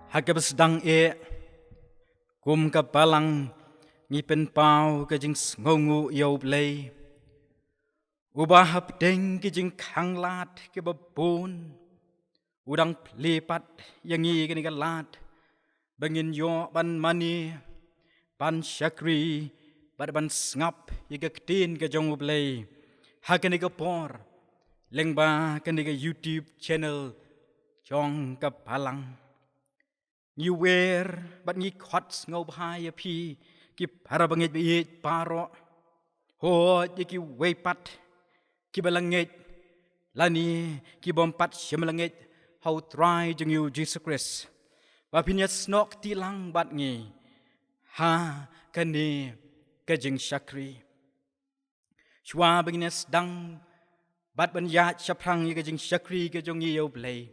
Hagab sedang kum kapalang ngipen pau kajing ngongu yau blay ubah hapdeng kajing kanglat ke babun udang plepat yang i kini galat bangin yo ban mani ban syakri ban ngap yiga ketin ke jong blay hakani ke por lengba kani ke YouTube channel jong kapalang Ngi wer bat ngi khot ngau bhai pi ki para bangit bi paro ho ki wepat ki balangit lani ki bompat shemlangit how try jeng you Jesus Christ ba pinya snok tilang bat ngi ha kani kajing syakri shwa bangina sedang bat ban ya chaprang yi kajing syakri ke jong yi yo blay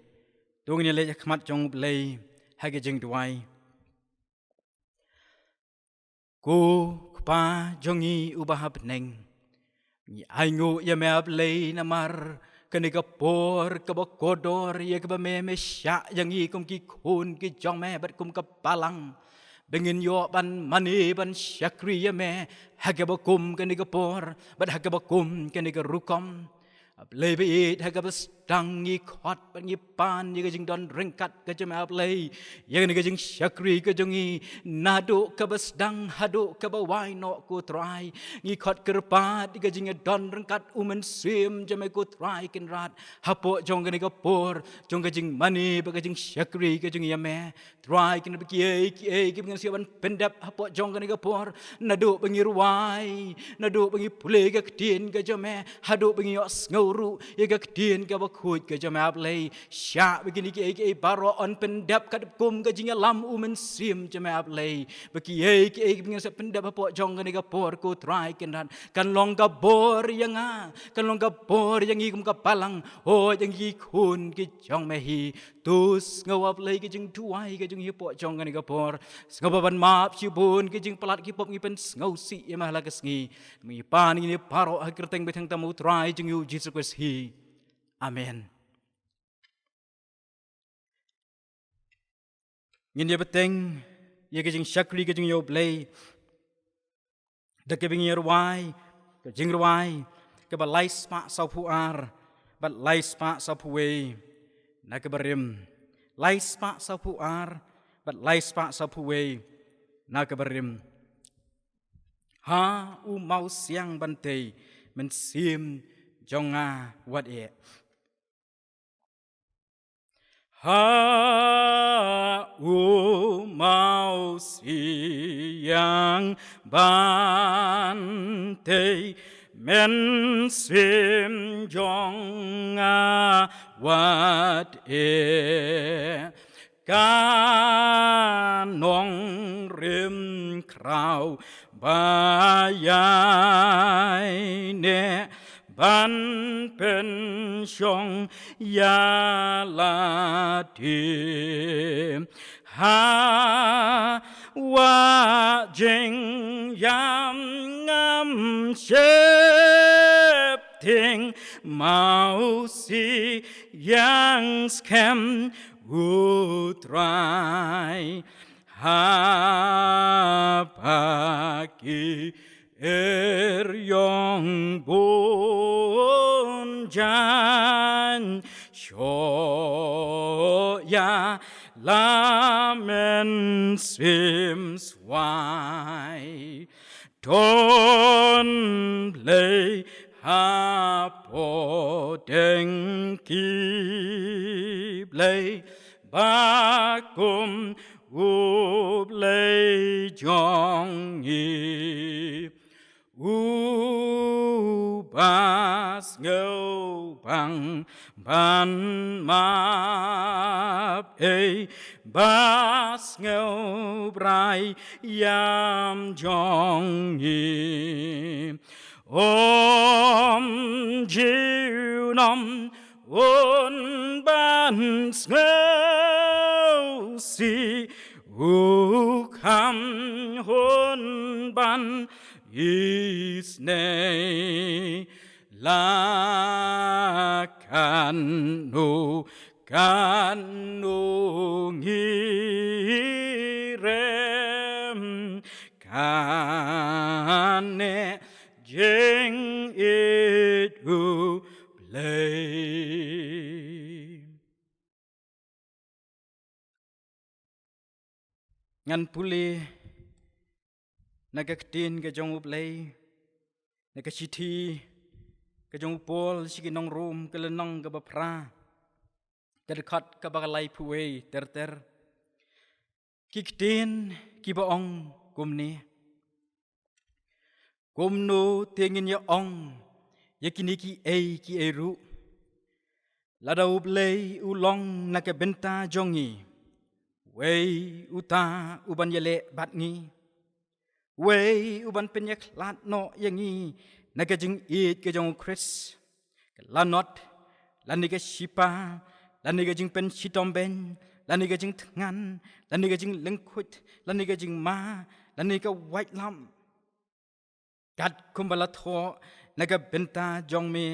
dong ni le khmat jong blay hage jeng duai ko kpa jongi ubah beneng ni aingo ya me ablei namar kani ka por ka bokodor ye ka me me sya yang i kum ki khun ki jong me bat kum ka palang bengin yo ban mani ban syakri ya me hage bokum kani ka por bat hage bokum kani ka rukom ablei be hage bas dangi khot ban ngi pan ye ka jing don rengkat ka jam ablei ye ka jing syakri ka jongi nado ka bas dang hado ka ba wai no ku try ngi khot kerpat ka jing don rengkat umen sim jam ku try kin rat hapo jong ka ni ka por jong ka jing mani ba ka jing syakri ka jing ya me try kin ba ki ki ngi siaban pendap hapo jong ka ni ka por nado ba ngi ruai nado ba ngi pule ka tin ka jam me hado ba ngi os nguru ye ka tin ka khut ke jam ablei sya begini ki baro on pendap kat kum ke jinga lam umen sim jam ablei beki ki begini se pendap po jong ni ka por ku try kan long ka bor yang kan long ka bor yang i kum ka palang o yang i khun ki jong me hi tus ngau ablei ki jing tuai ke jing hi po jong ni ka por ngau ban map si bun ki jing pelat ki pop ngi pen ngau si ya mah la ke sngi mi pan ni paro akhir teng betang tamu try jing yu Jesus Christ hi Amen. Ngin dia beteng, ia kejing syakri kejing yo blay. Dak kebing yerwai, kejing rwai, ke balai spa sapuar, bat lai spa sapuwe, nak keberim. Lai spa sapuar, bat lai spa sapuwe, nak keberim. Ha u mau siang bantei, mensim jonga wat e. Ha u mau siang bante men sim jonga wat e kanong rim krau bayai ne ban pen shong ya la ti ha wa jing yam ngam shep ting mau si yang scam utrai ha pagi yong bun jan sho ya lamen sim swai don play ha po deng ki play bakum u play jong yi bas ngau bang ban map bas ngau brai yam jong yi om jiu nam un ban ngau si u kam hun ban is nay la kan no kan ngirem kane jeng itu blame ngan pulih nagaktin ke jong uplay nagashiti ke jong upol sikinong room ke lenong ke bapra ke dekat ke bagalay puwe ter kiktin kibaong kumni kumno tingin ya ong yakini ki eru lada uplay ulong nakabenta jongi wei uta uban yale batngi wei uban penyak lat no yangi nagajing it ke jong Chris lanot lani ke shipa lani ke jing pen shitomben lani ke jing tengan lani ke jing lengkut lani ke jing ma lani ke white lam kat kumbala tho naga benta jong me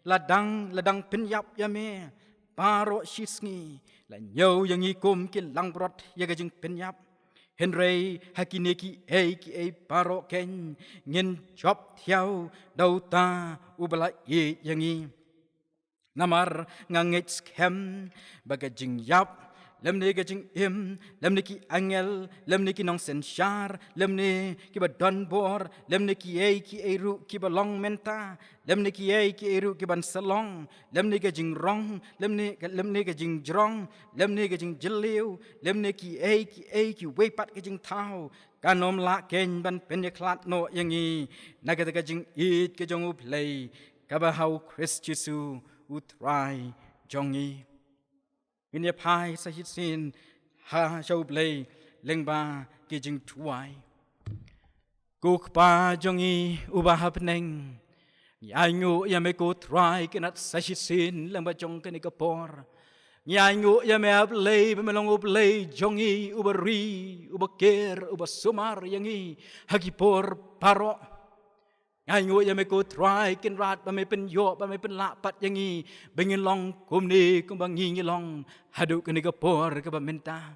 ladang penyap ya me paro shisngi la nyau yangi kum ki langbrot ya ke jing penyap Henry hakineki ki paro ken ngin chop thiau dauta ubala ye yangi namar ngangit scam bagajing yap lemne gajing im lemne ki angel lemne ki nong senshar lemne ki ba don bor lemne ki eru ki ba long menta lemne ki eru ki ban salong lemne gajing rong lemne gajing jrong lemne gajing jeliu lemne ki ki wepat gajing tau kanom la ken ban penyeklat no yangi naga gajing it ke jong play kaba hau Chris Jesu utrai jongi Ini pai sahit sin ha shau play lengba kijing tuai kuk pa jongi ubah peneng nyangu ya me ko try kenat sahit sin lengba jong keni kapor nyangu ya me play bemelong play jongi ubari ubaker ubasumar yangi hagipor paro nyangu ya me ko try ken rat ba me pen yo ba me pen la pat yangi bengin long kumni kumbangi long hadu keni kapor ke ba menta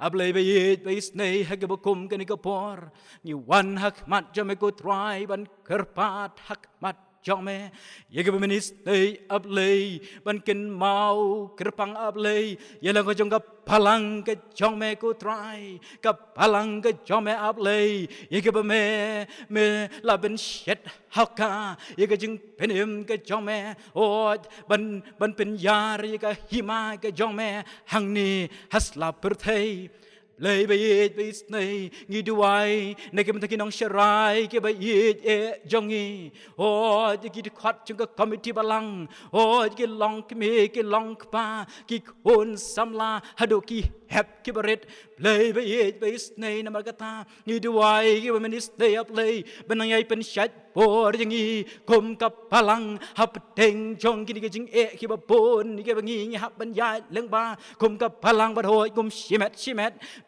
ablay bayit baisnay hagabakum keni kapor ni wan hakmat jame ko try ban kerpat hakmat jame yega menis day ablay ban ken mau kerpang ablay yela ko jong palang ke jome ko try ka palang ke jome ablay yega me laben shet haka yega jing penim ke jome od ban pen yar yega hima ke jome hangni hasla perthei lay bayit bisnay ngiduay nagimtakin ang sharay ke bayit jongi oh di khat chung ka committee balang oh ki long kmi ki long pa ki kun samla hado ki hep ki barit lay bayit bisnay na magata ngiduay ki ministay up lay banangay penshat por yangi kum kapalang hapteng jong kini jing ki babon ki bangi hap ban ya lengba kum kapalang badhoy kum shimet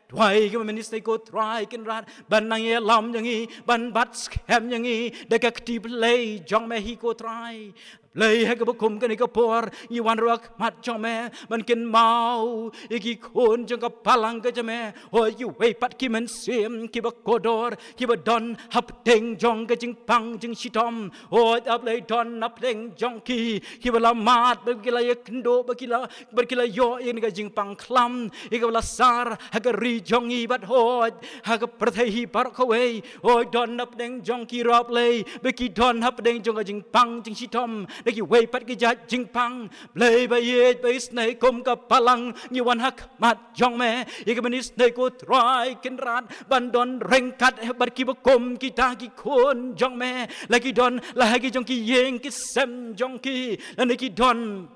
Tuai ke ministry ko try kin rat banang ye lam yangi ban bat scam yangi dekak ti play jong me hi ko try play ha ka bukum kan ka por yi wan rak mat jong me ban kin mau iki khon jong ka palang ka jame ho yu wei pat ki men sim ki ba kodor ki ba don hap teng jong ka jing pang jing shitom ho up lay don up teng jong ki ba la mat ba ki la ye kndo ba ki la yo yin ka jing pang klam ik ba la sar ha ka jongi bat hod ha ka prathei par khawei oi don nap deng jong ki rop lei be ki don hap deng jong jing pang jing sitom de ki wei pat ki ja jing pang lei ba ye be snai kom ka palang ni wan hak mat jong me ye ka manis nei ko try kin rat ban don reng kat bat ki ba kom ki ta ki khon jong me la ki don la ha ki jong ki yeng ki sem jong ki la ne ki don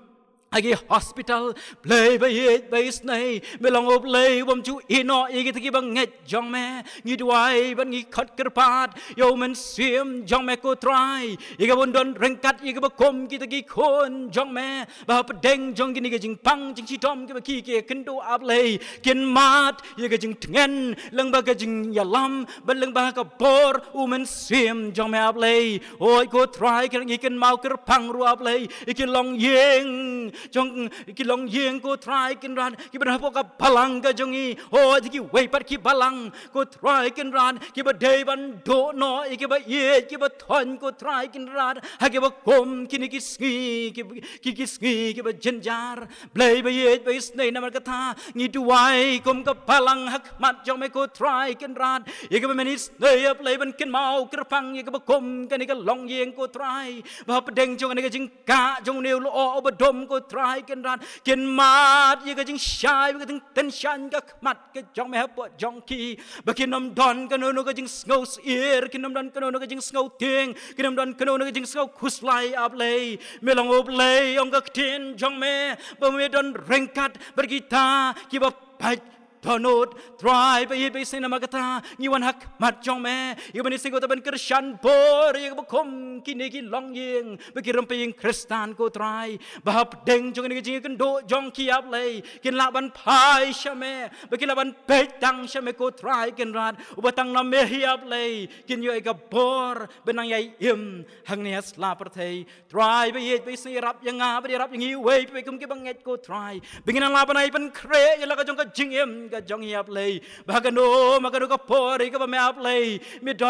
Agi hospital play bayit bayis nay belong op lay wam chu ino igi tiki banget jong me ngidwai ban ngi khat kerpat yo men sim jong me ko try iga bondon rengkat iga bakom kita gi khon jong me ba pedeng jong gini jing pang jing chitom ki ki kendo ap lay kin mat iga jing tngen lang ba ga jing yalam ban lang ba ka bor u men sim jong me ap lay oi ko try kan ikan mau kerpang ru ap lay ikin long yeng jong ki long yeng ko try kin ran ki ban po ka balang ka jongi ho ki wei pat ki balang ko try kin ran ki ba dei ban do no ki ba ye ki ba thon ko try kin ran ha ki ba kom ki ni ki ski ki ski ki ba jenjar blei ba ye ba snei na mar ka tha ngi tu wai kom ka balang hak mat jong me ko try kin ran ye ki ba menis nei up lei ban kin mau kir pang ye ki ba kom ka ni ka long yeng ko try ba pa deng jong ni ka jing ka jong neu lo o ba dom ko try kin ran kin mat ye ka jing shai ka jing ten shan ka mat ka jong me ha po jong ki ba kin nom don ka no ka jing sngau ir kin nom don ka no ka jing sngau ting kin nom don ka no ka jing sngau khus lai ap lei me long op lei ong ka tin jong me ba me don rengkat bergita ki ba pai Donut, try by ye basin amagata, you one hack, mat jong me, you when you sing with a ben Christian bor, you come kinegi long ying, begirum paying Christian go try, bahap deng jong and you can do jong ki up lay, kin laban pie shame, begilaban petang shame go try, can run, ubatang na mehi up lay, kin you a bor, benang yay im, hang neas laperte, try by ye basin rap yang abri rap yang you wait, we come giving it go try, begin a laban I even create, you like a jong jing him. Ka jong hiap lei bagano magano ka pori ka ba me ap lei me do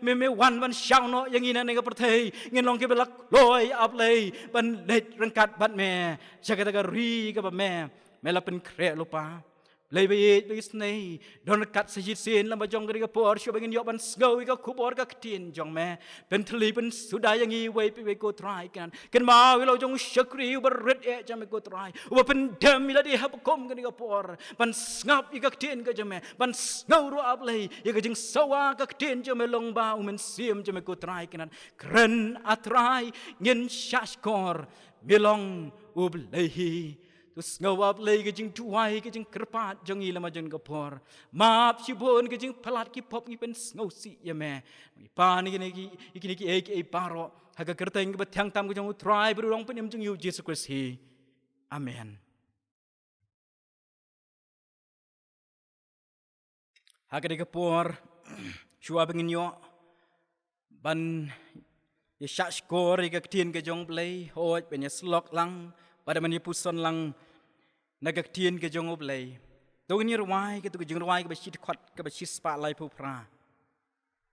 me wan shang no yang ina ne ka perthei ngin long ke belak loi ap lei ban let rangkat bat me sakata ka ri ka ba me la pen kre lupa lei be snei don kat sajit sin la ba jong ka por sho bangin yo ban sgau ka kubor ka tin jong me pen thli pen suda yang i we pe ko try kan ma wi lo jong shakri ber red e jam ko try u pen dem ila di hap kom ka por ban ngap i ka tin ka jame ban ngau ro ap lei i ka jing sawa ka tin jame long ba u men sim jame ko try kan kren atrai ngin shashkor milong u lei Tus ngawap lay kajing tuwai kajing kerpat jong ila majon kapor. Map sibon kajing palat ki pop ki pen ngaw si yame. Ipan ikini ki ek paro. Haga kerteng ki batyang tam kajong utray berurong pen jong yu Jesus Christ hi. Amen. Haga de kapor shua bengin yo ban ye shak skor ke tien kajong play hoj ben ye slok lang pada mani puson lang nagak tien ke jong oblay to ni rwai ke to jong rwai ke ba chit khot ke ba chit spa lai phu pra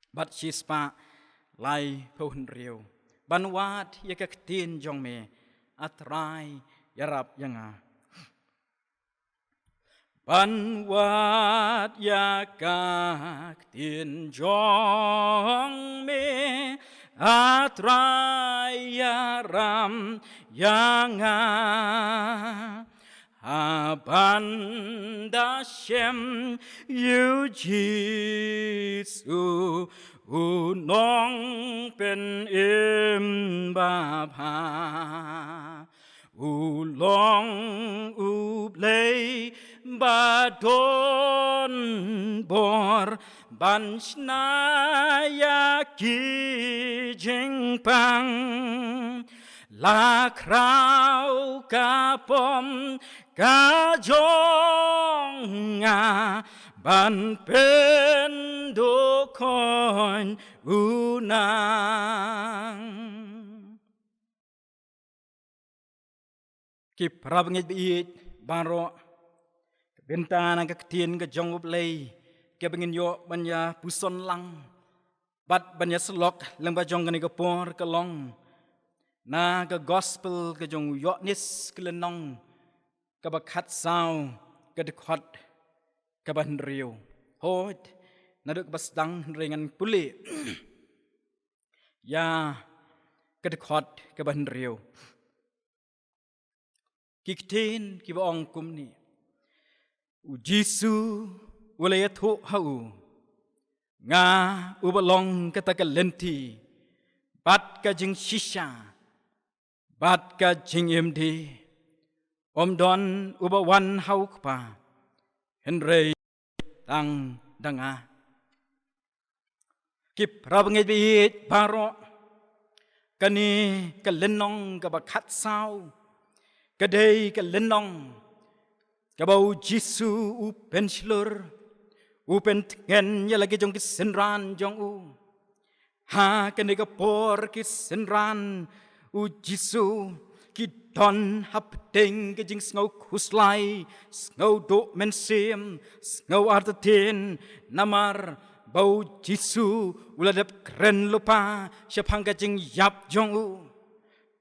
bat chit spa lai phu hun riu ban wat ye ke tien jong me atrai yarap yanga ban wat ya ka tien jong me atrai yaram yanga abanda shem yu jisu unong pen im ba pha ulong ublei ba don bor ban snaya ki jing pang la krau ka pom ka jong nga ban pen do kon unang ki prabngit biit baro bentana ka tien ka jong oblei ke bengin yo banya puson lang bat banya slok lang ba jong ni ka por ka long na ka gospel ka jong yo nis klenong ka ba khat sao ka de khot ka ban riu hot na duk bas dang ringan puli ya ka de khot ka ban riu kiktin ki ba ong kum ni u jisu ulay thu hau nga ubalong kata ka lenti bat ka jing shisha bat ka jing imdi om don ubawan hau kpa henrei tang danga kip rabngit biit baro kani ka lenong ka ba khat sao kadai ka lenong kabau jisu upen shlur upen ngen ya lagi jong kisenran jong u ha kene ka por kisenran u jisu Kidon hapding ke jing ngau khuslai ngau do men sim ngau artatin namar bau jisu uladap keren lupa siapang ke jing yap jong u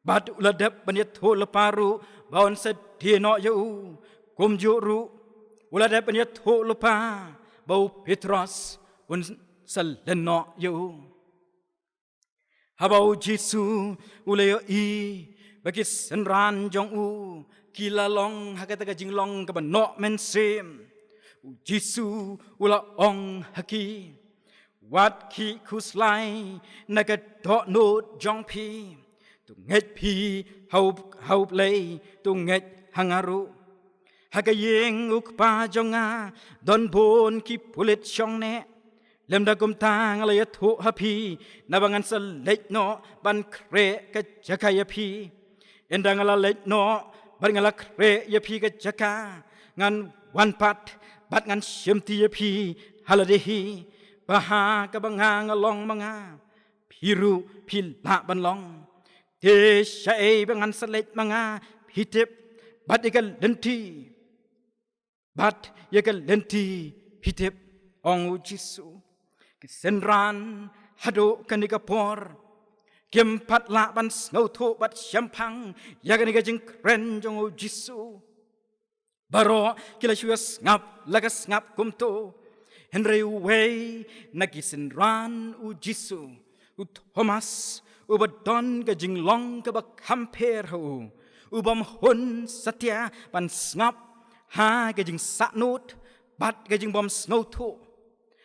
bad uladap banyat ho leparu baon sedino yu kum juru uladap banyat ho lupa bau Petros un saleno yu habau jisu ulayo i bagi senran jong u kila long hakata ka jinglong ka banok men sim jisu ula ong haki wat ki khuslai naga dot no jong pi tu nget pi hau play tu nget hangaru hakayeng ukpa jonga don bon ki pulit chong ne lem da kum tang ala yathu hapi nabangan selek no ban kre ka jakaya pi endang ala lek no ban ngala kre ya pi ka jaka ngan wan pat bat ngan syemti ya pi haladehi baha ka banga ngalong manga piru pila ban long te syai bangan selek manga hitip bat ikal lenti bat ikal lenti hitip ong jisu kesenran hado kanikapor Kempat la ban ngau tho bat syampang yaga ni gajing kren jong jisu baro kila syuas ngap lagas ngap kumto henry way nagisin ran u jisu u Thomas u badon gajing long ka bak hamper hu u bam hun satya ban ngap ha gajing saknut bat gajing bom ngau tho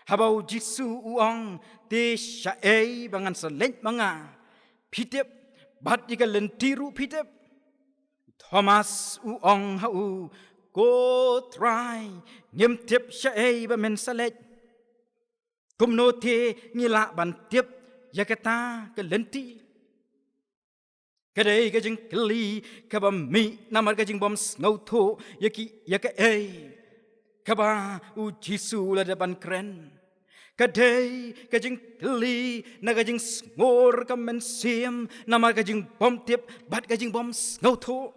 habau jisu uang te syae bangan selent manga pitip bat jika lentiru pitip Thomas uong hau ko try ngem tip syai ba men salet kumno te ngila ban tip yakata ke lenti kadai ka jing kli ka ba mi namar ka jing bom ngau tho yaka kaba u jisu la depan keren kadai kajing keli na kajing ngor ka mensim nama kajing bom tip bat kajing bom ngau tho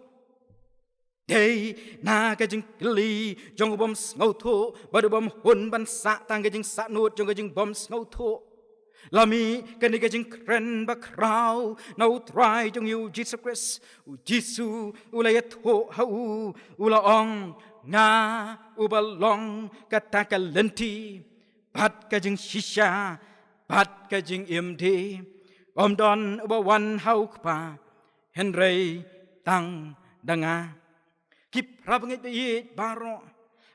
dei na kajing keli jong bom ngau tho badu bom hun ban sa tang kajing sa nut jong kajing bom ngau tho lami kani kajing kren ba krau nau try jong yu Jesus Christ u jisu ulayat ho hau ula ong nga ubalong kata lenti bat kajing shisha bat kajing imdi om don ubawan hauk pa henry tang danga kip rabangit beit baro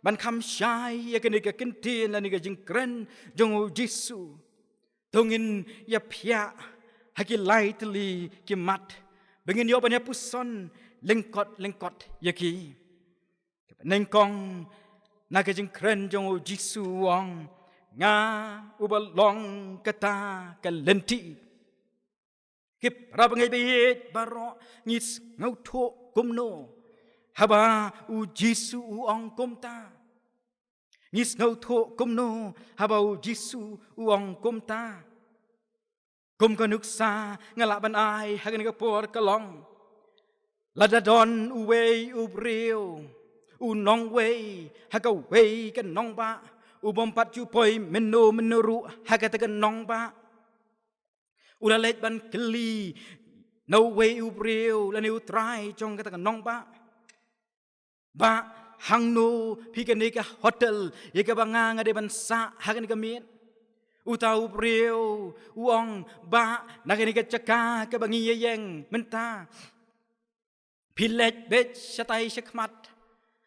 ban kam syai ya kene ka kentin la ni kajing kren jong jisu tongin ya pia haki lightly kimat bengin yo banya puson lengkot yaki nengkong na kajing kren jong jisu wong nga ubalong kata kalenti kip rabangai beit baro ngis ngau tho kumno haba u jisu uong kumta ngis ngau tho kumno haba u jisu uong kumta kum kanuksa ngalaban ai hagan ka por kalong ladadon uwei ubreu unong wei haga wei kan nong ba ubom pat ju poi menuru haga tagan nong ba ulalet ban keli no wei ubreu la ni utrai jong ka tagan nong ba hangno pikanika hotel yeka banga ngade ban sa haga ni kamien utau ubreu uong ba naganika caka ka bangi yeng menta pilet bet satai sakmat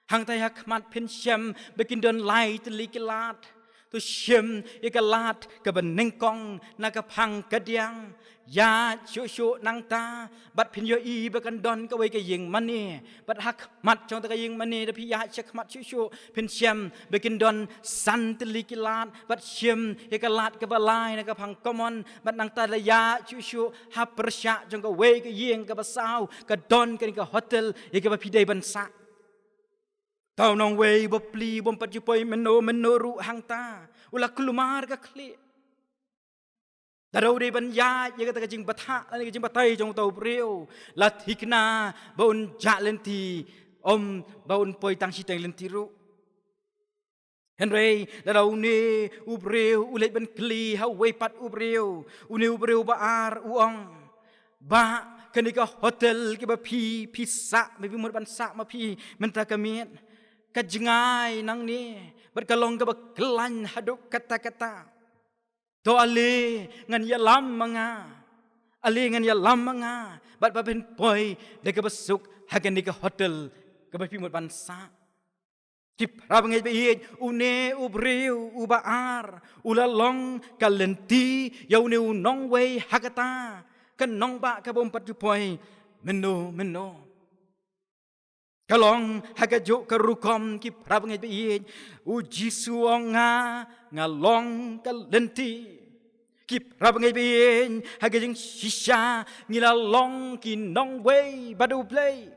hang tay hakmat pin syam bekin don lai teli kelat tu syam ikalat ke benengkong naga pang kadiang ya syuk nang ta bat pin yo i bekan don ka wei ka yeng mani bat hakmat chong ta ka yeng mani da pi ya sakmat syuk pin syam bekin don san teli kelat bat syam ikalat ke balai naga pang komon bat nang ta la ya syuk ha persya chong ka wei ka yeng ka basau ka don ka ni ka hotel ika ba pidai ban sa tau nong wei bopli bom pat jupoi menuru hang ta ula kelumar ka kli Darau di ban ya ye kata kajing batha ani kajing batai jong tau priu la thikna baun ja lenti om baun poi tang si teng lenti ru Henry darau ni ubriu ulet ban kli ha we pat ubriu uni ubriu baar uong ba kenika hotel ke ba pi sa me pi mur ban sa ma pi menta kamiet kajengai nang ni berkalong ke ba kelan haduk kata-kata to ali ngan ya lam manga ali ngan ya lam manga bat ba ben poi de ke besuk hagen ni ke hotel ke ba pi mut bansa kip rabang be une ubriu ubaar ulalong kalenti ya une unong we hakata kan nong ba ka bom pat poi meno kalong hagajuk kerukom kip rabang be uji suonga ngalong kalenti kip rabang bin hagajing shisha ngilalong kinong way badu play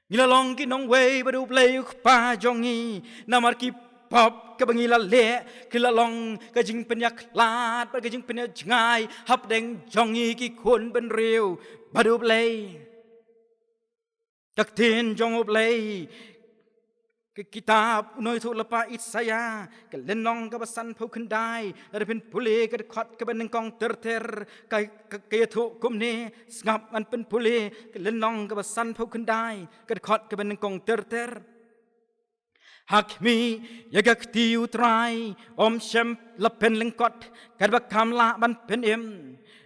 ngilalong kinong way badu play pa jongi namar kip pop kabangila le kilalong kajing penyak lat kajing penyak ngai hap deng jongi ki kun ben riu badu play kaktin jong play ke kitab noi thu lapa Isaya ke lenong ke basan phau khandai ada pen pule ke khot ke ben kong ter ke thu kumne ngap an pen pule ke lenong ke basan phau khandai ke khot ke ben kong ter hakmi yagak tiu trai om shem lapen lengkot ke bakam la ban pen em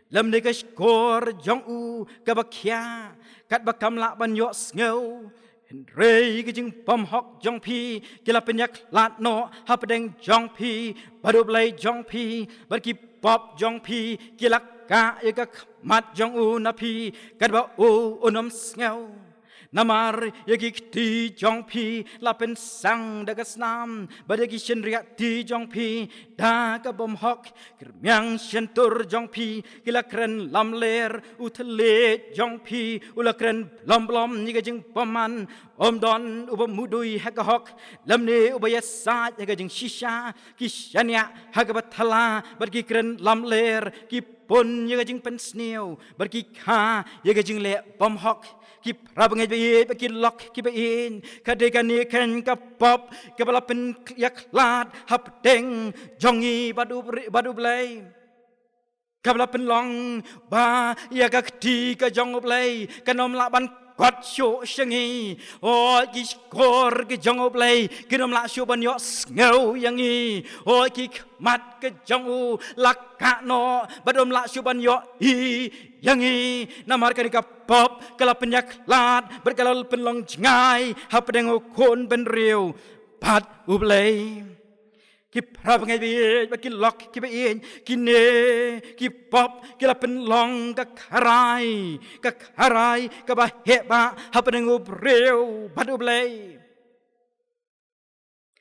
lam ne ke skor jong u ke bakya kat bakam la ban yo ngeu Henry kejing pom hok jong pi kila penyak lat no hapedeng jong pi baru belai jong pi berki pop jong pi kila ka yakak mat jong u napi kadba u unom ngau namar yagik ti jong pi lapen sang dagas nam badagi shenria ti jong pi da ka bom hok kermyang shentur jong pi kila kren lamler utele jong pi ula kren blom ni gajing paman om don uba mudui hakahok lamne ubaya sa gajing shisha kishania hagabathala badgi kren lamler ki pun yagajing pensneu badgi kha yagajing le bom hok ki rabang be ki lok ki be in kadeka ni ken ka pop ke bala pen yak lat hap deng jongi badu blai kabla pen long ba ya ka ti ka jong blai kanom la ban quat shu shengi o ki skor ke jong blai kinom la shu ban yo ngeu yangi o ki mat ke jong u lakka no badom la shu ban yo i yangi namar kan ka pop kala penyak lat berkalal penlong ngai hap deng kon ben riu pat ublai ki prabang be ki lok ki be in ki ne ki pop kila penlong ka karai ka ba heba hap deng ubreu pat ublai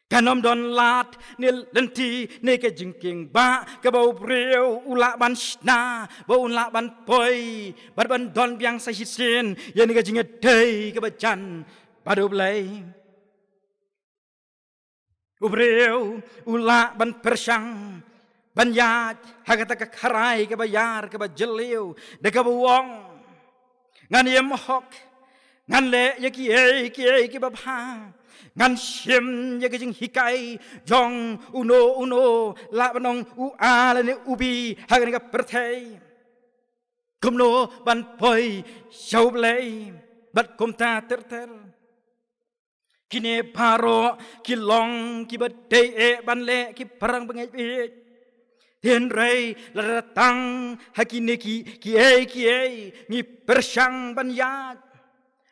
kanom don lat ni lenti ni ke jingking ba ke bau breu ula ban shna bau ula ban poi ban don biang sa hisin ya ni ke jinge dei ke bajan badu blai ubreu ula ban persang ban yat hagata ka karai ke bayar ke bajeliu de ke buong ngan yem hok ngan le ya ki ki babha ngan sim ya kejing hikai jong uno la banong u a la ne ubi hagan ka perthei kumno ban poi shau blai bat kumta ter kine paro kilong ki bade e ban le ki parang bangai bi Thiên rei la datang hakine ki ni persang ban yat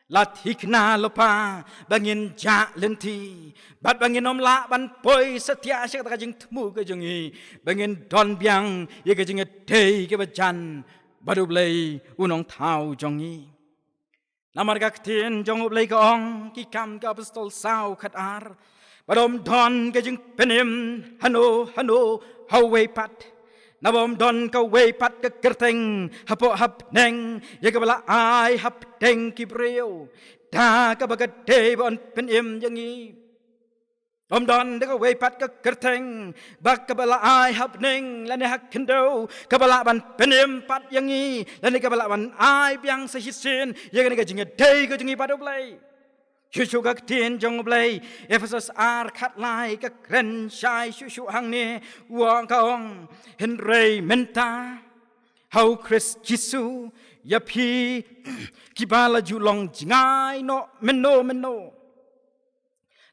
Lathikna lopa bangin ja lenti bat bangin om la ban poi setia syak kajing temu kajengi bangin don biang ye kajing dei ke bajan badu blai unong thau jongi namar kaktin jong blai ka ong ki kam ka apostol sau khat ar badom don kajing penim hano hawe pat Nabom don ka way pat ka kerteng hapo hap neng ya ka bala ai hap teng ki breu da ka bagade bon penim yangi Om don de way pat ka kerteng bak kabala ai hap ning lan hak kendo kabala ban penim pat yangi lan kabala ban ai biang sa hisin yang ni ka jinga dei ka jingi padu play Shushu ka tien jong play Ephesus ar khat lai ka kren shai shushu hang ni wang ka ong Henry menta Hau Chris Jisu ya pi kibala julong jingai no meno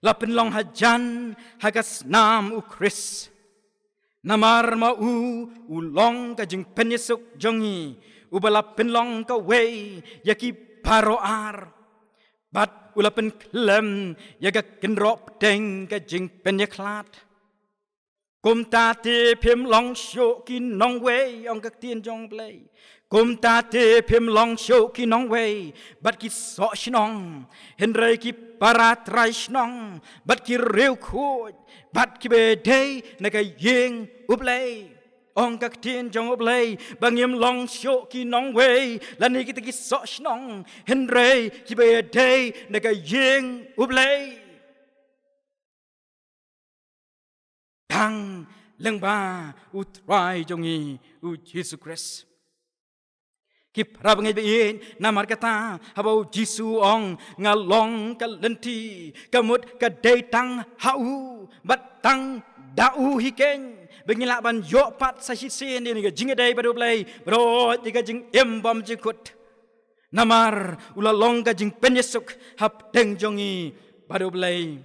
Lapin long hajan hagas nam u Chris Namar ma u long ka jing penyesuk jongi Ubalapin long ka way yaki paro ar Bat ulapin klem yaga kenrop deng ka jing penyeklat Kum ta te phim long show ki nong way ong ka tien jong play Kum ta te phim long show ki nong way bat ki so shnong Henry ki para trai shnong bat ki reu khoj bat ki be day na ka yeng uplay ong ka tien jong uplay bangim long show ki nong way lan ni ki so shnong Henry ki be day na ka yeng uplay Tang leng ba u trai jongi u Jesus Christ Kip rabang ibein namar kata habau Jisu ong ngalong kalenti kamut kadetang hau batang dau hiken bengilak ban yok pat sa hisin ni ga jingadai badu play bro diga jing embam jikut namar ulalong ga jing penyesuk hap deng jongi badu play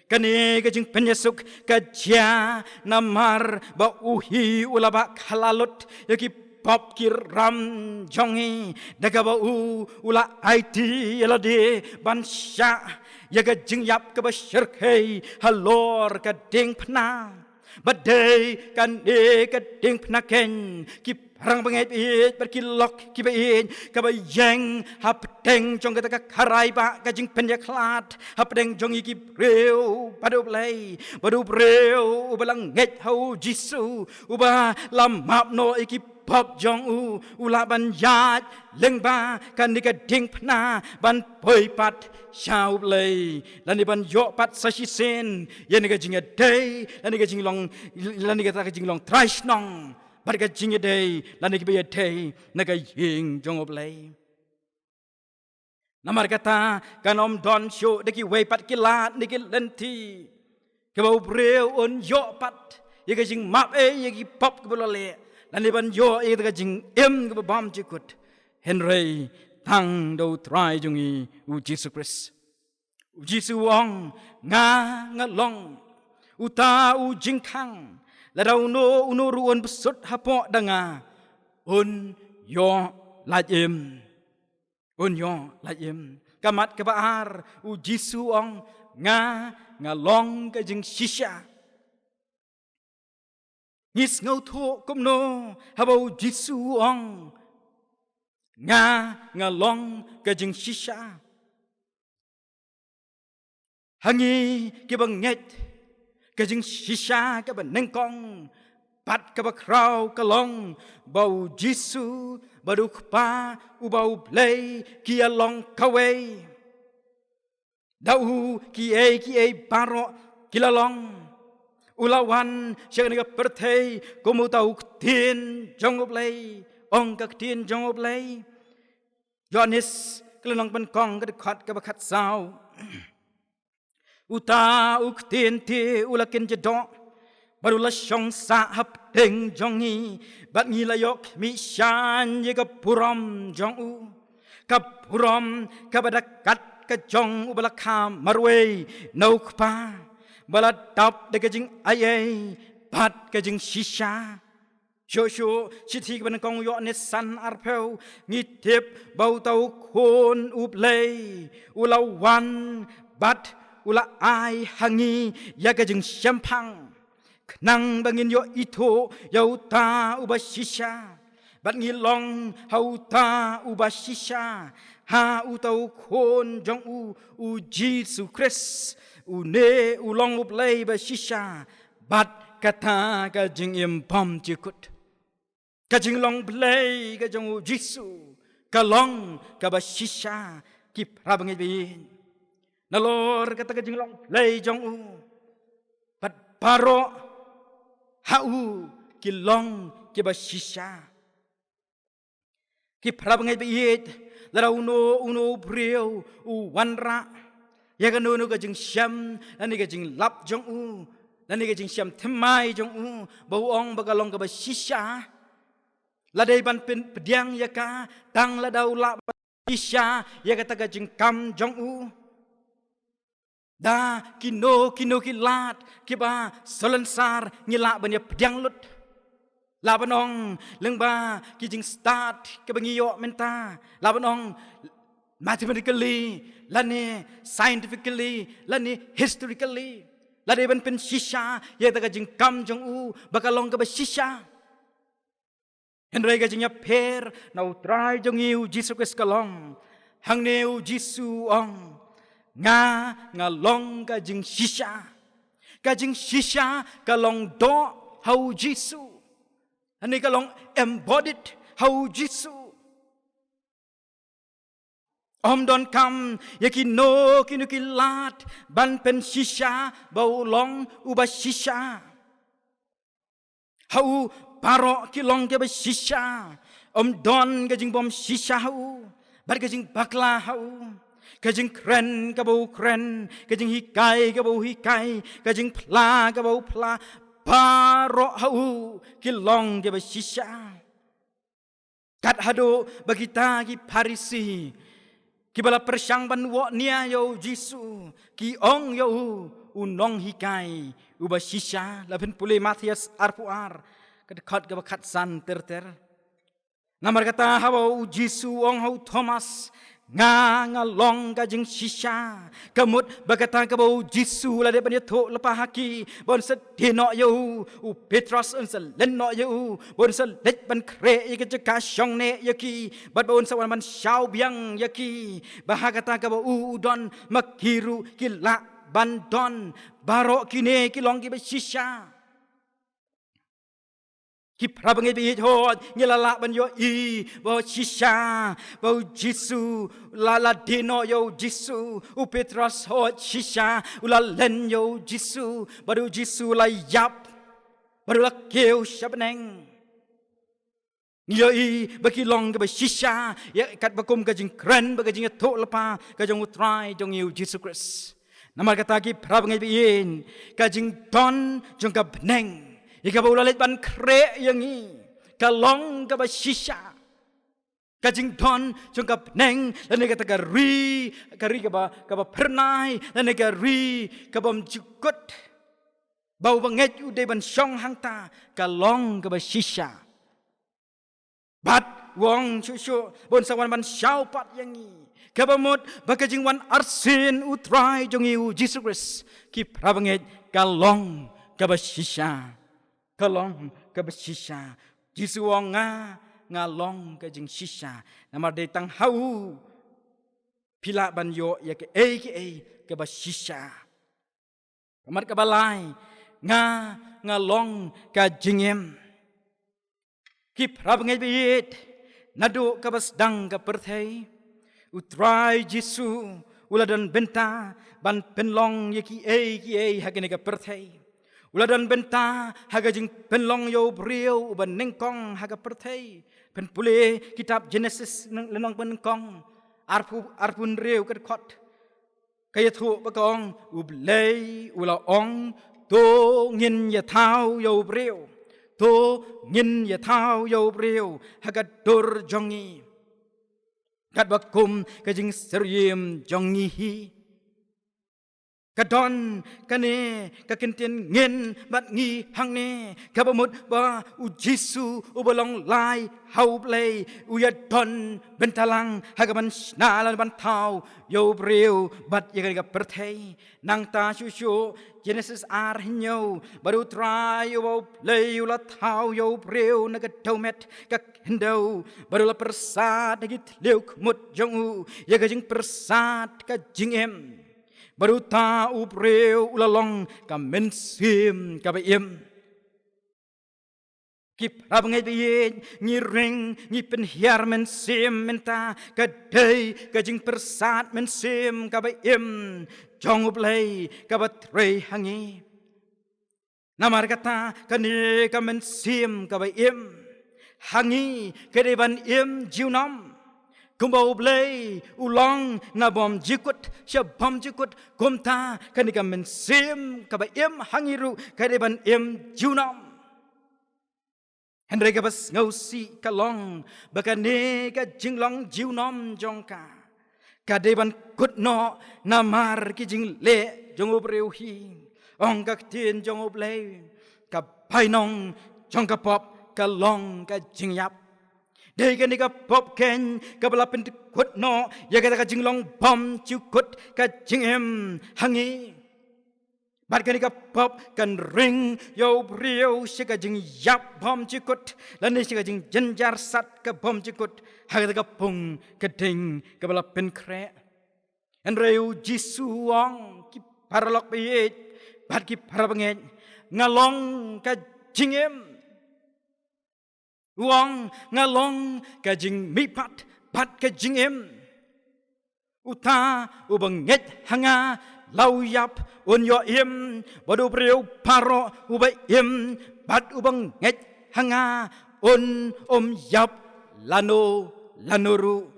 Kani kajing penyesuk kajia namar ba uhi ulaba kalalut yaki pop kiram jongi daga ba ula IT yalade bansha yaga jing yap ka ba shirkai halor ka ding pna badai kan ka ding pna ken ki Parang bangit it berkilok kibain kabayeng hapdeng jong kata karai ba kajing penyaklat hapdeng jong iki breu padu play padu breu ubalang nget hau Jisu uba lamap no iki pop jong ulaban yat lengba kan nika ding pna ban poi pat shau play lan ban yo pat sasisen yen nika jing day lan nika jing long lan nika ta jing long trash nong Barga jinga day, lani kibiya day, naga ying jong oblay. Namar kata kanom don show deki way pat kilat niki lenti. Kebau breu on yo pat, yaga jing map yagi pop kebolole. Lani ban yo yaga jing kebabam jikut. Henry tang do try jungi u Jesus Christ. U Jesus wong ngalong uta u jingkang. Ladau no unuruan besut hapok danga yo lajim kamat kebaar u Jisu ong ngalong ke jing shisha ngis ngau tho kumno habau Jisu ong ngalong ke jing shisha hangi ke banget Kajing shisha ka ba nengkong pat ka ba kraw kalong bau Jisu baduk pa ubau play ki along kaway dau ki e baro kilalong ulawan siya nga pertay kumutaw tin jong play ong ka tin jong play Johannes kilalong pankong ka ba khat saw Uta uktin ti ulakin jedok Barulah syong sahap deng jongi Bat ngilayok mi syan ye kapuram jong u Kapuram kabadakat ka jong u balaka marwe Nauk pa baladap de kajing ayay Bat kajing shisha Shosho siti kabanakong yo nesan arpeu Ngitip bau tau kun uplay Ulawan bat Ula ai hangi yaga jeng syampang Kenang bangin yo ito Yau ta uba shisha Bat ngilong hau ta uba shisha Ha utau kon jong u Jisu Christ ne ulong uplay ba shisha Bat kata ka jeng impam jikut Ka jeng long play ka jong u Jisu Kalong ka ba shisha Kip rabangit bin Nalor kata ka jinglong lay jong u baro hau kilong kiba shisha ki prabangai biit lara uno brio u wanra ya kan nu ka jing syam lani ka jing lap jong u lani ka jing syam themai jong u bau ong bagalong ka ba shisha ladai ban pediang ya ka tang ladau la shisha ya ka jing kam jong u da kino kilat kiba solensar ngila ban ya pediang lut labanong lengba kijing start kebangiyo menta labanong mathematically lani scientifically lani historically lani ban pen shisha ye ta kijing kam jong u bakalong ka ba shisha henry ka jing ya per nau try jong yu jisu kes kalong hang neu jisu ong nga long ka jing shisha kalong do hau jisu ani kalong embodied how Jisu. Om don kam yakino kinukilat ban pen shisha bau long uba shisha. How paro kilong ke ba shisha. Om don gajing bom shisha how. Bar gajing bakla how. Gajing kren ka bau kren. Gajing hikai ka bau hikai. Gajing pla ka bau pla. Paro hau kilong ke ba shisha. Kat hado bagita ki parisi. Ki bala persang ban wo nia yo Jisu. Ki ong yo unong hikai uba shisha laben pule Matias arpuar. Kedekat ke bakat san ter. Namar kata hau Jisu ong hau Thomas. Nga long ka jing shisha kamut bagata ka bau Jisu la de ban tho lepa haki bon sa dino yo u Petrus un sa len no yo bon sa let ban kre ye ka ka shong ne yaki bat bon sa ban shau biang yaki bahagata ka bau don makiru kila ban don baro kine kilong ki ba shisha ki prabangai bi hot ngilala ban yo I bo shisha bo Jisu la dino yo Jisu u Petrus hot shisha ula len yo Jisu baru Jisu la yap baru la keu shabneng yo I bakilong ke ba shisha ya kat bakum ka jing kren ba ka jing tho lepa ka jong utrai jong yo Jisu Christ namar kata ki prabangai bi in ka jing don jong ka bneng ika ba ulalit ban kre yang I kalong ka ba shisha kajing don jong ka neng lan ka ta ri ka ba pernai lan ka ri ka bom jukut bau banget ude ban shong hang ta kalong ka ba shisha bat wong chu bon sawan ban shau pat yang I ka ba mot ba kajing wan arsin utrai jong yu Jesus Christ ki prabanget kalong ka ba shisha kalong ka ba shisha Jisu wong nga long ka jing shisha namar de tang hau pila ban yo ya ke ka ba shisha kamar ka balai nga long ka jingem ki prabangai biit nado ka bas dang ka perthai utrai Jisu uladan benta ban penlong ya ki hagene ka perthai uladan benta haga jing penlong yo brio uban nengkong haga perthai pen pule kitab Genesis lenong penengkong arpun reu kat khot kaya thu bakong ublei ula ong to ngin ya thau yo brio to ngin ya thau yo brio haga dur jongi kat bakum kajing seriem jongi hi kadon kane kakintien ngin bat ngi hang ne kabamut ba u Jisu u bolong lai hau play u ya don bentalang hagaman nalan ban thau yo breu bat ya ga perthai nang ta shu Genesis ar hinyo baru try yo play la thau yo breu na ga tomet ka hendo baru la persat git leuk mut jong u ya ga jing persat ka jing em baru ta upreu ulalong ka mensim ka baim kip rabangai biye ngi ring ngi penhiar mensim menta ka dei ka jing persat mensim ka baim jong uplay ka batre hangi Namar kata kani kamen sim kabai im hangi kedeban im jiunam kumbau blay ulang nabom jikut syabam jikut kumta kani kamen sim kabai im hangiru kedeban im jiunam Henry kabas ngausi kalong bakane ka jinglong jiunom jongka kadeban kutno namar ki jingle jongob reuhi ong ka tien jongob le ka painong jongka pop kalong ka jingyap dei ka ni ka pop ken ka balapin kutno ya ka jinglong bom chukut ka jingem hangi Bat kan ika pop kan ring yo brio sika jing yap bom cikut lani sika jing jenjar sat ke bom cikut haga ka pung keding ke bala pen kre en reu jisu wong ki paralok piyet bat ki parabangej ngalong ka jingem wong ngalong ka jing mipat bat ka jingem uta ubangej hanga lau yap un yo im badu priu paro ubai im bat ubang ngej hanga un yap lanuru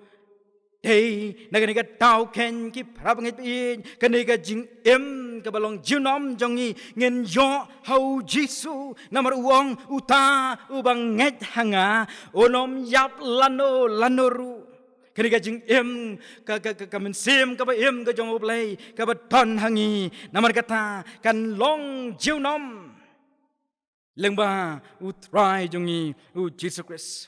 dei nagani ka tau ken ki prab ngej pin kani ka jing im ka balong jinom jongi ngen yo hau jisu namar uang uta ubang ngej hanga un yap lanuru Kini kajing im ka mensim ka ba im ka jong oblay ka ba ton hangi namar kata kan long jiunom lengba utrai jongi u Jesus Christ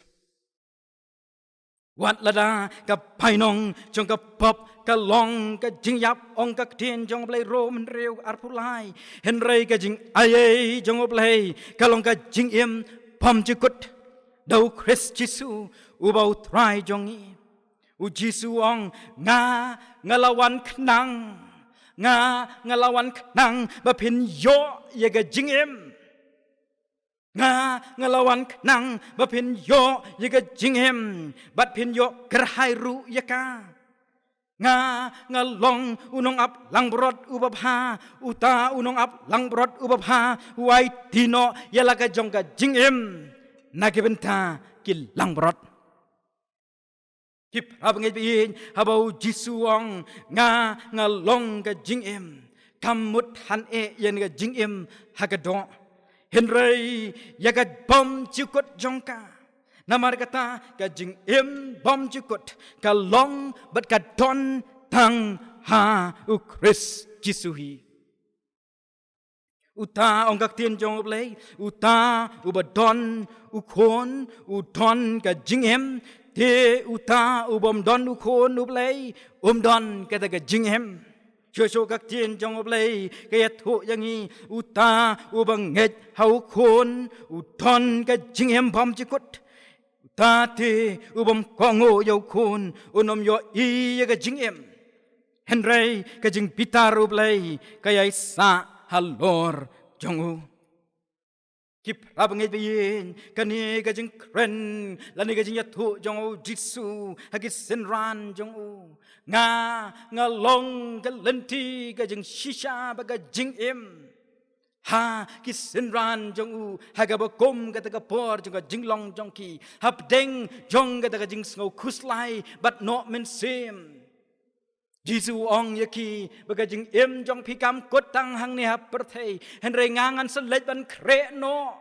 wat lada ka painong jong ka pop ka long ka jingyap ong ka tien jong oblay rom reu arpulai henrei ka jing aye jong oblay ka long ka jing im pom jikut dau Christ Jesus ubau trai jongi Uji suong ngalawan kenang ngalawan kenang bapin yo yaga jingem ngalawan kenang bapin yo yaga jingem bapin yo gerhai ru yaka ngalong unong ap langbrot ubabha uta unong ap langbrot ubabha wai tino yalaga jongga jingem nagibenta ki langbrot Kip abangit biin habau jisuang ngalong ka jingem kamut han yen ka jingem hagadon henrei yagat bom jukut jongka namar kata ka jingem bom jukut ka long bat ka don tang ha u Chris jisuhi uta ongkak tien jong oblay uta ubadon ukon udon ka jingem Te uta ubom don ukon ublay don kata ka jinghem Shosho kak tien jong oblay kaya thu yangi uta ubang ngej hau kon udon ka jinghem bom jikut uta te ubom kongo yau kon unom yo iya ka jinghem Henry ka jing pitar ublay kaya sa halor jongu Kip rabangit biyin kani kajing kren lani kajing yatu jongu jitsu hagi senran jongu ngalong kalenti kajing shisha baga jing im ha ki senran jongu haga bakom kata kapor jonga jinglong jongki hapdeng jong kata kajing snow kuslai but not men sim Jisu ong yaki bagajing im jong pikam kotang hang ni haperthei henre ngangan selet ban kre no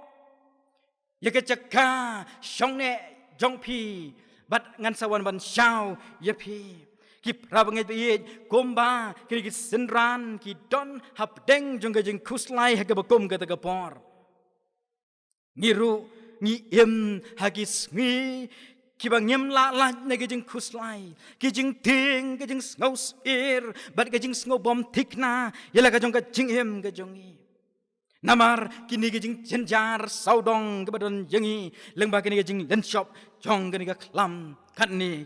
yakachaka shong ne jong pi bat ngan sawan ban shao yapi ki prabangit biit komba ki senran ki don hapdeng jong gajing kuslai hagabakom kata kapor ngiru ngi im hagis ngi Kibang nyem la negajing kuslai, kijing ting, kijing ngaus ir, bat kijing ngobom tikna, yala kajong kajing hem kajongi. Namar kini kijing jenjar saudong kebadon jengi, lengba kini kijing lenshop, jong kini kaklam, katni.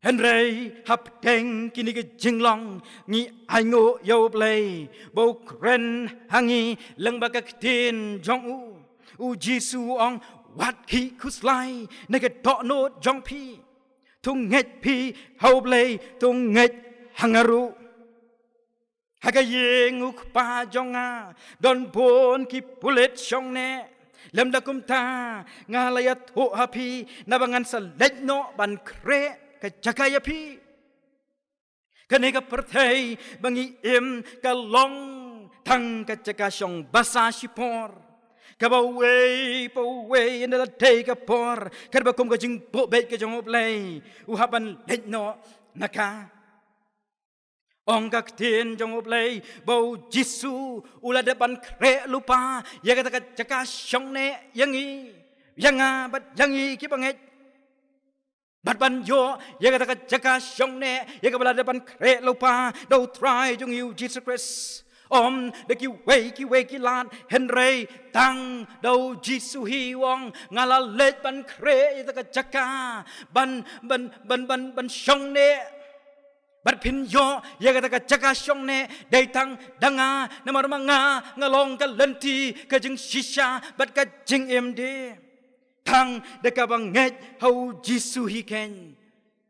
Henry hapdeng kini kijing long, ni aingo yo play, bau kren hangi, lengba kaktin jong uji suong. Wat ki kuslai nega tok no jong pi tung nget pi hau blay tung nget hangaru Hagayeng ukpa jonga don bon ki pulet shongne lem dakum ta ngalayat ho hapi nabangan sa ledno ban kre ka jakayapi kanega perthai bangi im kalong tang ka jakashong basa shipor kabawe indala day ka por karbakum ka jing po bet ka jong oblay uhaban ledno naka Ong kaktin jong oblay bau Jisu ula depan kre lupa ya kata jaka syong ne yangi yanga bat yangi ki banget bat ban yo ya kata jaka syong ne ya kabala depan kre lupa do try jong you Jesus Christ de ki we ki lan henry tang do Jisu hi wong ngala let ban kre ya kata jaka ban syong ne Bat pin yo ya kata jaga syong ne datang danga namar manga ngalong ka lenti ka jing shisha bat ka jing md tang de ka banget hau Jisu hi ken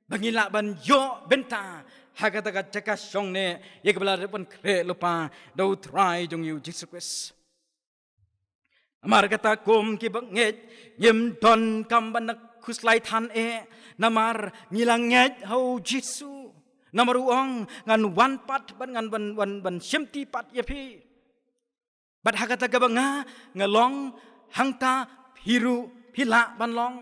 bangila ban yo benta ha kata jaga syong ne ya kabala pun kre lupa do try jong you Jesus Christ amar kata kum ki banget yem don kam ban kuslai than namar ngilanget hau Jisu Namaruang ngan wan pat ban ngan ban simti pat yapi. Bat hakata gabanga ngalong hangta hiru pila ban long.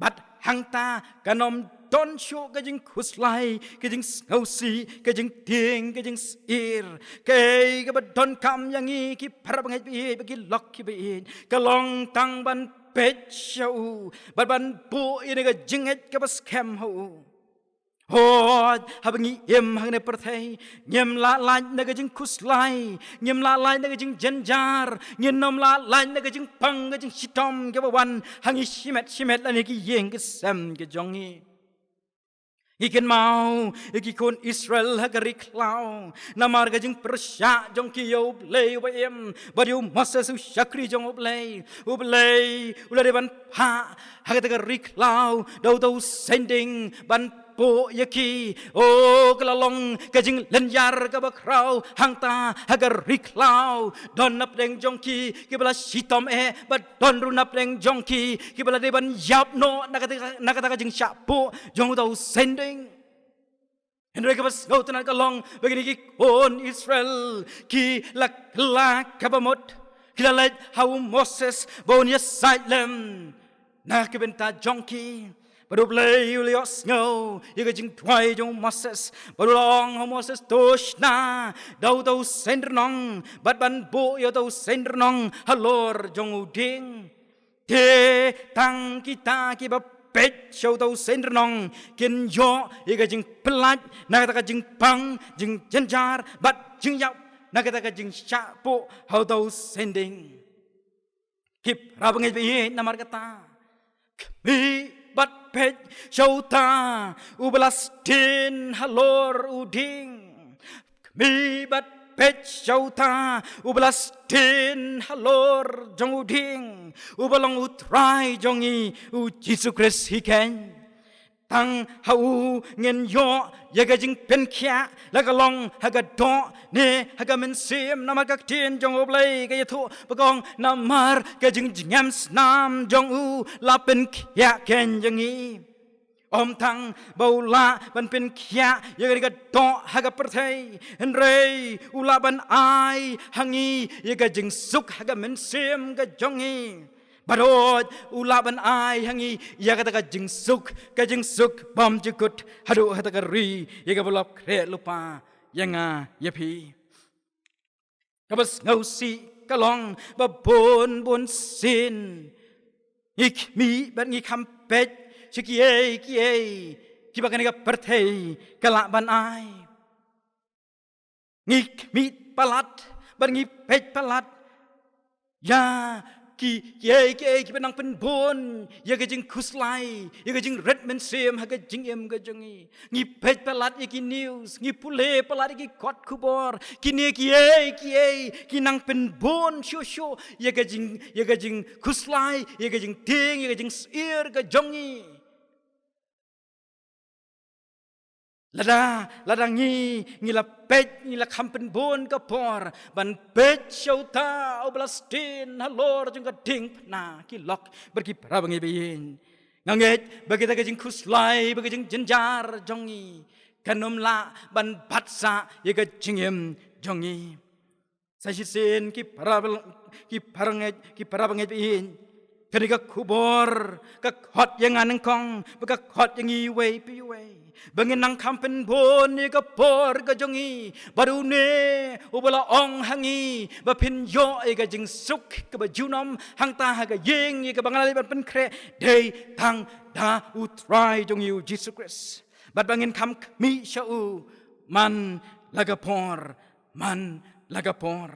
Bat hangta kanom don show kajing kuslai kajing ngausi kajing ting kajing ir kay kabat don kam yangi ki para bangai bi bagi lok ki bi kalong tang ban pet show bat ban bu ini ka jinget kabas kem ho. Hod habangi em hang ne perthai nyem la lai na ga jing kuslai nyem la lai na ga jing janjar nyenom la lai na ga jing pang ga jing sitom ga wan hangi simet la ne ki yeng ga sam ga jongi ikan mau ikon Israel hagari klau namar ga jing persya jong ki yo blei wa em badiu Moses u syakri jong oblei ula de ban ha haga ga riklau do sending ban po yaki o kalalong kajing lenjar ka bakrau hangta hagar riklau don nap deng jongki kibala sitom bat don runap deng jongki kibala deban yap no nakata kajing syapo jong tau sending Henry kabas ngautan kalong begini ki on Israel ki lak kabamot kilalat hau Moses bon Yerusalem na kibenta jongki Baru play ulios ngau, iga jing tuai jong Moses. Baru long Moses tosh na, dau tau sender nong, bat ban bo yo tau sender nong, halor jong uding. Te tang kita ki ba pet show tau sender nong, kin yo iga jing pelat, na kata jing pang, jing jenjar, bat jing yap, na kata jing syapo, hau tau sending. Kip rabangit biye namar kata, kami bat pet shauta ubelas tin halor uding kami bat pet shauta ubelas tin halor jong uding ubalong utrai jongi u Jesus Christ hiken tang hau ngen yo yaga jing pen kya laga long haga do ne haga men sim nama kak tin jong oblay kaya thu bagong namar ka jing jingam snam jong u la pen kya ken jangi om tang baula ban pen kya yaga ga do haga perthai henrei ula ban ai hangi yaga jing suk haga men sim ga jongi Barot ulaban ai hangi ya kata ka jing suk bam jikut hadu kata ka ri ya ka bolok kre lupa yanga yapi kabas ngausi kalong babon bon sin ik mi ban ngi kampet sikie kibakan ka perthei kalak ban ai ngik mi palat ban ngi pet palat ya ki benang penbon ya gajing kuslai ya gajing red men sem ha gajing em gajongi ngi pet pelat iki news ngi pule pelat iki kot kubor kini ki nang penbon sho ya gajing kuslai ya gajing ting ya gajing sir gajongi lada ngi la pet ngi la kampen bon ka por ban pet shauta oblastin halor jung ka ding na ki lok berki prabangi beyin nganget bagi ta jing kuslai bagi jing jenjar jongi kanom la ban batsa ye ka jingem jongi sajisin ki parabangi beyin ketika kubor ka khot yang aneng kong ka khot yang iwe piwe bangin nang kampen bon ni ka por ka jongi baru ne ubala ong hangi ba pin yo e ka jing suk ka ba junom hang ta ha ka yeng ye ka bangali ban pen kre dei tang da utrai jongi u Jesus Christ bat bangin kam mi shau man laga por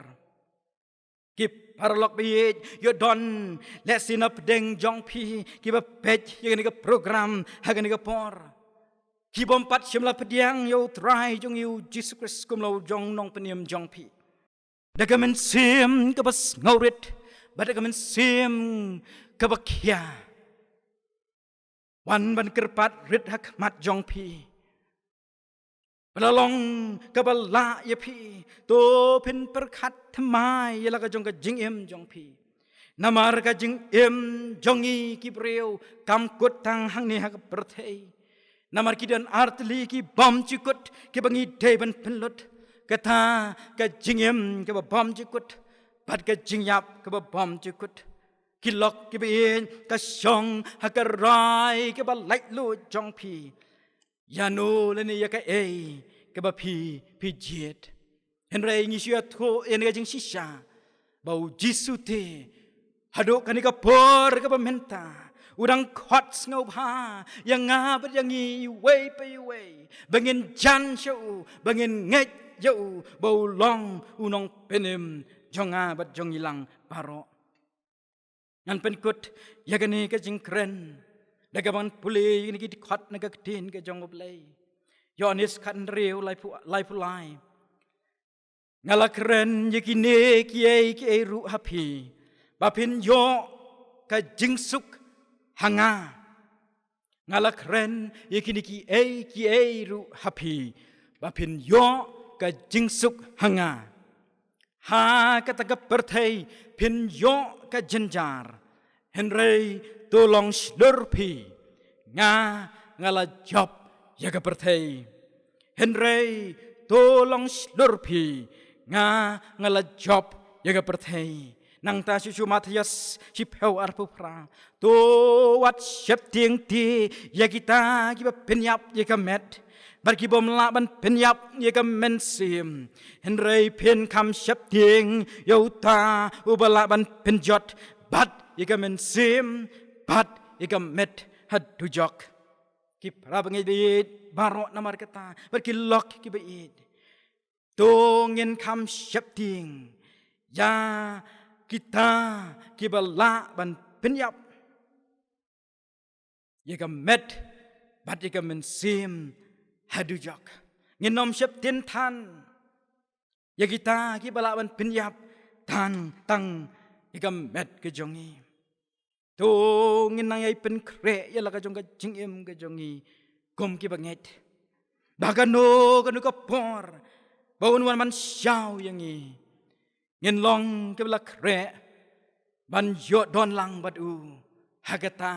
Kip paralog biyet yo don lesin up deng jong pi kiba pet yo ni ka program ha ni ka por kibom pat shimla pediang yo try jong yu Jesus Christ kum lo jong nong peniam jong pi dagamen sim ka bas ngaurit badagamen sim ka bakya wan ban kerpat rit hak mat jong pi Belalong kabala ya pi to pin perkat thamai ya la ka jong ka jing em jong pi namar ka jing em jongi ki breu kam kut tang hang ni ha ka perthei namar ki dan artli ki bom chikut ki bangi de ban penlut kata ka jing em ka bom chikut bat ka jing yap ka bom chikut ki lok ki bin ka shong ha ka rai ka ba lai lu jong pi Yano leni ya ka ke ba pi jet henry ngi sia tho en ga jing sisa bau jisu te hado kan ka por ka ba menta udang khot ngau ha yang nga ba yang i wei pe wei bangin jan shau bangin nget yo bau long unong penem jonga ba jong ilang paro ngan pen kut ya ka ni ka jing kren Dagaman pulih ini kita khot naga ketin ke jong oblay. Yonis kan rew lai pulai. Ngala keren yakine kiai ru hapi. Bapin yo ka jingsuk hanga. Ngala keren yakine kiai ru hapi. Bapin yo ka jingsuk hanga. Ha kata ka perthai pin yo ka jenjar. Henry tolong slurpi ngala job ya ka perthei Henry tolong slurpi ngala job ya ka perthei nang ta su Matias si peu arpu pra to wat sep tieng ti ya kita ki penyap ya ka met bar ki bom la ban penyap ya ka men sim Henry pen kam sep tieng yo ta ubala ban penjot bat Ika men sim bat ika met had tujok ki prabangi beit barok namar kata berkilok ki beit tongin kam syapting ya kita ki bala ban penyap ika met bat ika men sim had tujok nginom syaptin tan ya kita ki bala ban penyap tan tang ika met ke jongi to nginang ay pen kre ya la ka jong ka jingem ka jongi kom ki banget bagano kanu ka por bawon wan man xiao yangi ngin long ke la kre ban yo don lang bat u hagata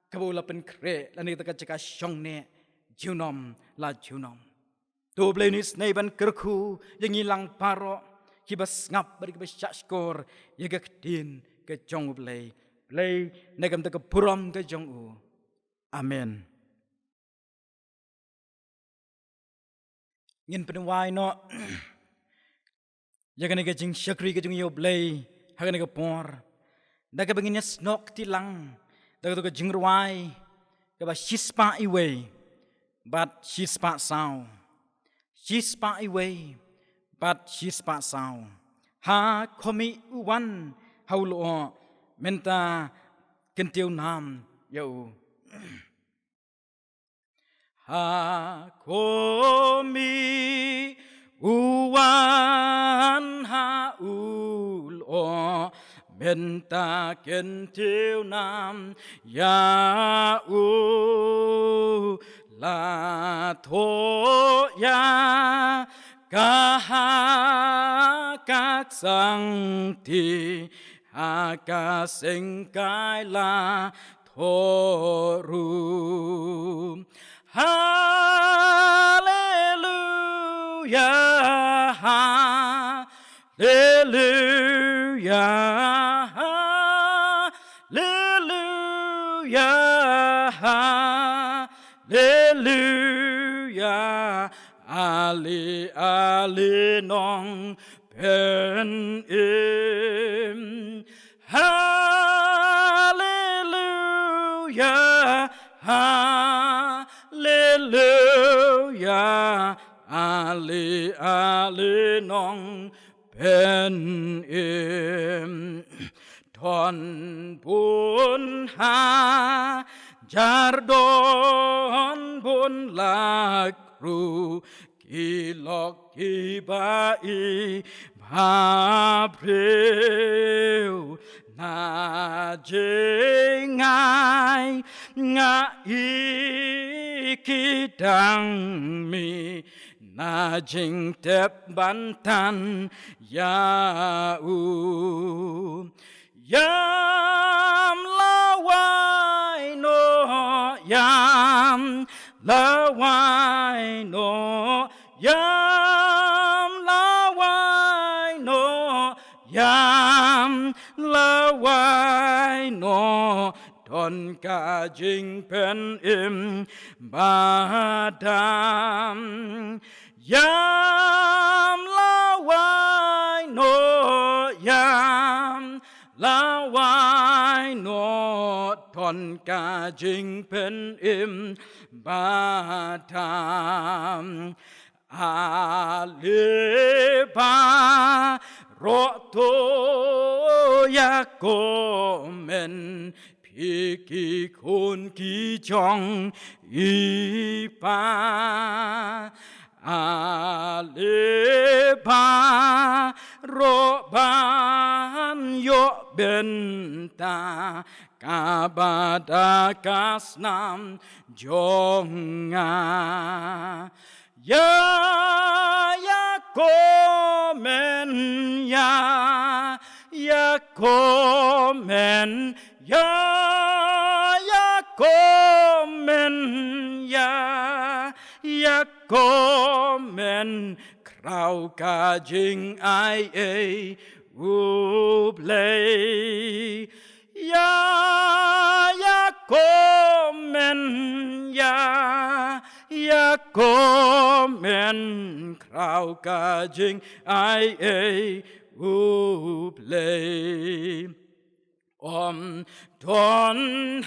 ka bola pen kre la ni ta ka chaka shong ne junom la junom to blenis nei ban kerku yangi lang paro ki bas ngap bari ki bas skor ya ka tin ka jong blei Lay negam ta puram ka jong u. Amen. Ngin penwai no. Jaga nega jing syakri ka jong yo blay. Haga nega por. Daga bangin snok tilang. Daga to ka jing ruai. Ka ba shispa iwe. But shispa sao. Shispa iwe. But shispa sao. Ha komi uwan. Haulo menta kentiu nam yo ha komi uwan ha ulo menta kentiu nam ya là thổ ya cả các sang thì ca sinh cái là thổ ru hallelujah hallelujah hallelujah hallelujah ali ali nong pen im hallelujah hallelujah ali ali nong pen im thon bun ha jardon bun lakru kilok kibai Babreu na jengai ngai kidang mi na jing tep bantan ya u yam lawai no yam lawai no yam lawai no yam lawai no don ka jing pen im badam yam lawai no yam lawai no don ka jing pen im badam Alepa roto yakomen piki kun ki chong ipa Alepa roban yo benta kabada kasnam jonga Ya komen ya komen ya komen ya komen krau ka jing ai e ublei ya komen ya komen krau ka jing ai e ublei om don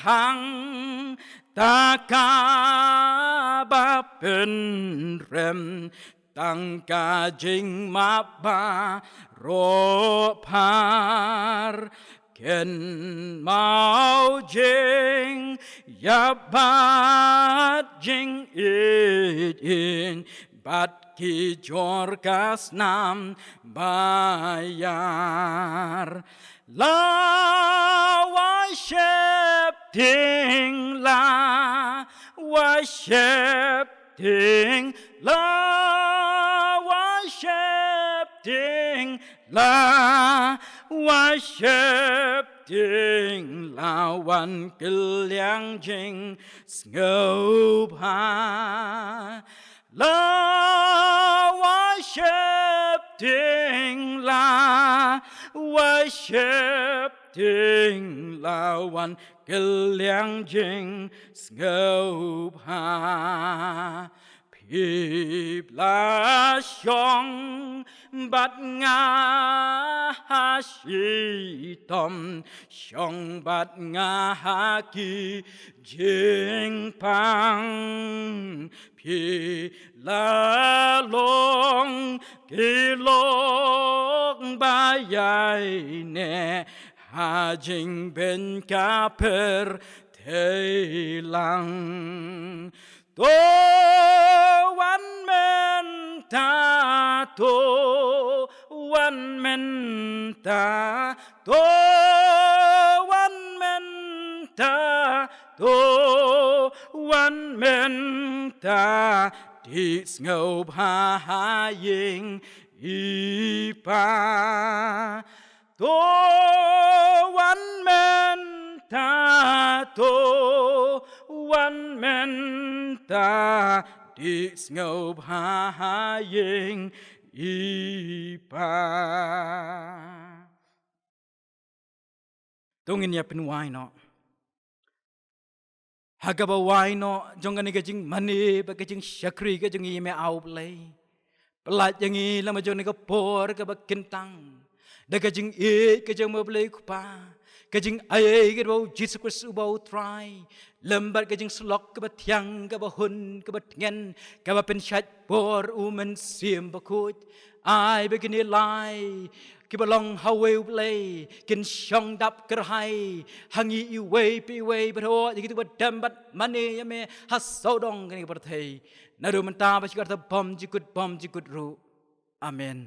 hang ta ka ba pen rem tăng ca jing ma ba ro par ken mau jing ya ba jing it in bat ki jor kas nam bayar la worship ting la worship ting la worship ting la worship ting la wan kiliang jing ngâu ha la worship ting la worship ting la wan kiliang jing ngâu ha Pip la shong bat nga ha shi tom shong bat nga ha ki jing pang pi la long ki long ba yai ne ha jing ben ka per te lang to one man ta to one man ta to one man ta to one man ta đi ngầu ha yên y pa to one man ta to one man ta đi ngầu ha yên y pa tung in ya pin wai no hagaba wai no jong ani ka jing mani ba ka jing shakri ka jing i me au play pelat yang i lama jong ni ka por ka ba kentang da ka jing e ka jong ma play ku pa ka jing ai ka ba Jesus Christ u ba try lembar ka jing slok ka ba tiang ka ba hun ka ba ngen ka ba pen chat por u men sim ba kut ai ba kini lai ki ba long hawe play kin shong dap ker hai hangi i we pi we ba ho ki tu ba dam bat mani ya me ha so dong ni ba thei na ru man ta ba chi ka bom ji kut ru amen